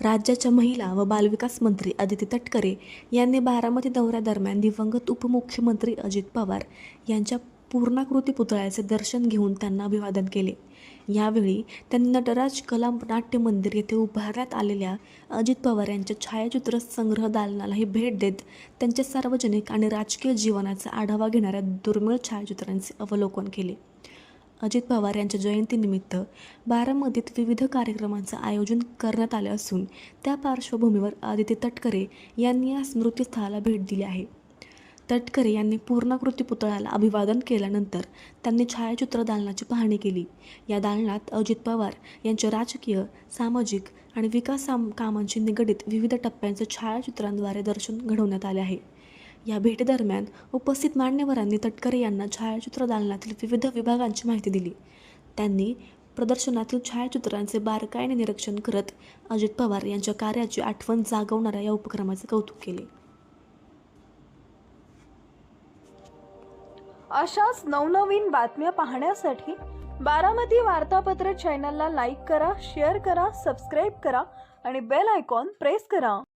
राज्याच्या महिला व बालविकास मंत्री अदिती तटकरे यांनी बारामती दौऱ्यादरम्यान दिवंगत उपमुख्यमंत्री अजित पवार यांच्या पूर्णाकृती पुतळ्याचे दर्शन घेऊन त्यांना अभिवादन केले। यावेळी त्यांनी नटराज कला नाट्य मंदिर येथे उभारण्यात आलेल्या अजित पवार यांच्या छायाचित्र संग्रह दालनालाही भेट देत त्यांच्या सार्वजनिक आणि राजकीय जीवनाचा आढावा घेणाऱ्या दुर्मिळ छायाचित्रांचे अवलोकन केले। अजित पवार यांच्या जयंतीनिमित्त बारामतीत विविध कार्यक्रमांचं आयोजन करण्यात आले असून त्या पार्श्वभूमीवर अदिती तटकरे यांनी या स्मृतीस्थळाला भेट दिली आहे। तटकरे यांनी पूर्णाकृती पुतळ्याला अभिवादन केल्यानंतर त्यांनी छायाचित्र दालनाची पाहणी केली। या दालनात अजित पवार यांच्या राजकीय, सामाजिक आणि विकास कामांशी निगडीत विविध टप्प्यांचे छायाचित्रांद्वारे दर्शन घडवण्यात आले आहे। या भेटीदरम्यान उपस्थित मान्यवरांनी तटकरे यांना छायाचित्र दालनातील विविध विभागांची माहिती दिली। त्यांनी प्रदर्शनातील छायाचित्रांचे बारकाईने निरीक्षण करत अजित पवार यांच्या कार्याची आठवण जागवणाऱ्या या उपक्रमाचे कौतुक केले। अशाच नवनवीन बातम्या पाहण्यासाठी बारामती वार्तापत्र चॅनलला लाईक करा, शेअर करा, सबस्क्राईब करा आणि बेल आयकॉन प्रेस करा।